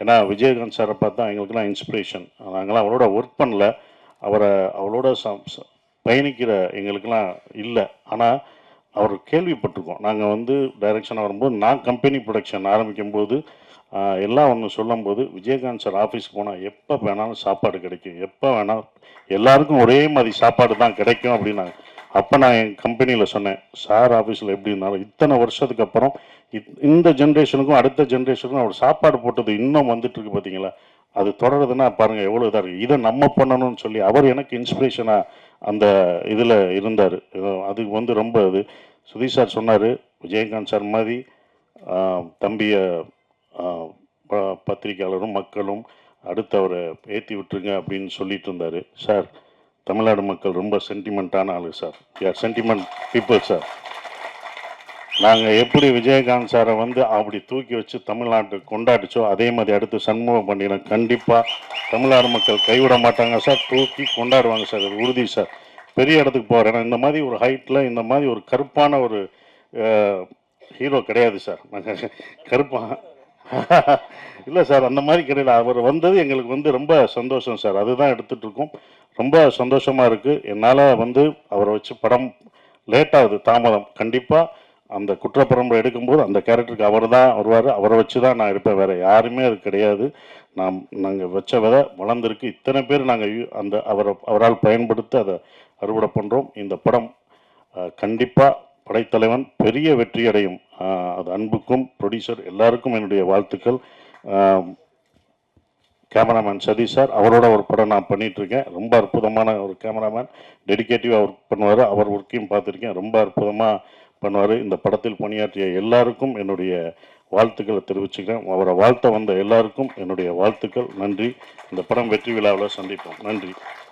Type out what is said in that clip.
ஏன்னா விஜயகாந்த் சாரை பார்த்தா எங்களுக்கெல்லாம் இன்ஸ்பிரேஷன். நாங்களாம் அவரோட ஒர்க் பண்ணல, அவரை அவளோட பயணிக்கிற எங்களுக்கெல்லாம் இல்லை. ஆனால் அவர் கேள்விப்பட்டிருக்கோம். நாங்கள் வந்து டைரக்ஷனாக வரும்போது, நான் கம்பெனி ப்ரொடக்ஷன் ஆரம்பிக்கும்போது எல்லாம் ஒன்று சொல்லும்போது, விஜயகாந்த் சார் ஆஃபீஸ்க்கு போனால் எப்போ வேணாலும் சாப்பாடு கிடைக்கும், எப்போ வேணாலும் எல்லாருக்கும் ஒரே மாதிரி சாப்பாடு தான் கிடைக்கும் அப்படின்னாங்க. அப்போ நான் என் கம்பெனியில் சொன்னேன், சார் ஆஃபீஸில் எப்படி இருந்தாலும் இத்தனை வருஷத்துக்கு அப்புறம் இந்த ஜென்ரேஷனுக்கும் அடுத்த ஜென்ரேஷனுக்கும் அவர் சாப்பாடு போட்டது இன்னும் வந்துட்டு இருக்கு பார்த்தீங்களா, அது தொடருதுன்னா பாருங்கள் எவ்வளோ இதாக இருக்குது. இதை நம்ம பண்ணணும்னு சொல்லி அவர் எனக்கு இன்ஸ்பிரேஷனாக அந்த இதில் இருந்தார். அது வந்து ரொம்ப இது சுதீஷ் சார் சொன்னார், விஜயகாந்த் சார் மாதிரி தம்பியை பத்திரிகையாளரும் மக்களும் அடுத்து அவரை ஏற்றி விட்டுருங்க அப்படின்னு சொல்லிட்டு இருந்தார். சார், தமிழ்நாடு மக்கள் ரொம்ப சென்டிமெண்ட்டான ஆளு சார், யார் சென்டிமெண்ட் பீப்புள் சார். நாங்கள் எப்படி விஜயகாந்த் சாரை வந்து அப்படி தூக்கி வச்சு தமிழ்நாட்டு கொண்டாடிச்சோ அதே மாதிரி அடுத்து சண்முக பண்டிகை கண்டிப்பாக தமிழ்நாடு மக்கள் கைவிட மாட்டாங்க சார், தூக்கி கொண்டாடுவாங்க சார், அது உறுதி சார். பெரிய இடத்துக்கு போகிறேன். ஏன்னா இந்த மாதிரி ஒரு ஹைட்டில் இந்த மாதிரி ஒரு கருப்பான ஒரு ஹீரோ கிடையாது சார். நாங்கள் கருப்பாக இல்லை சார், அந்த மாதிரி கிடையாது. அவர் வந்தது எங்களுக்கு வந்து ரொம்ப சந்தோஷம் சார். அதுதான் எடுத்துகிட்டு இருக்கோம். ரொம்ப சந்தோஷமாக இருக்குது. என்னால் வந்து அவரை வச்சு படம் லேட்டாகுது, தாமதம். கண்டிப்பாக அந்த குற்றப்பரம்பரை எடுக்கும்போது அந்த கேரக்டருக்கு அவர் தான் வருவார். அவரை வச்சு தான் நான் எடுப்பேன், வேறு யாருமே அது கிடையாது. நாங்கள் வச்ச விதை வளர்ந்துருக்கு. இத்தனை பேர் நாங்கள் அந்த அவரால் பயன்படுத்த அதை அறுவடை பண்ணுறோம். இந்த படம் கண்டிப்பாக படைத்தலைவன் பெரிய வெற்றி அடையும். அது அன்புக்கும் ப்ரொடியூசர் எல்லாருக்கும் என்னுடைய வாழ்த்துக்கள். கேமராமேன் சதீஷ் சார், அவரோட ஒரு படம் நான் பண்ணிகிட்ருக்கேன். ரொம்ப அற்புதமான ஒரு கேமராமேன், டெடிக்கேட்டிவாக ஒர்க் பண்ணுவார். அவர் ஒர்க்கையும் பார்த்துருக்கேன், ரொம்ப அற்புதமாக பண்ணுவார். இந்த படத்தில் பணியாற்றிய எல்லாருக்கும் என்னுடைய வாழ்த்துக்களை தெரிவிச்சுக்கிறேன். அவரை வாழ்த்த வந்த எல்லாருக்கும் என்னுடைய வாழ்த்துக்கள். நன்றி. இந்த படம் வெற்றி விழாவில் சந்திப்போம். நன்றி.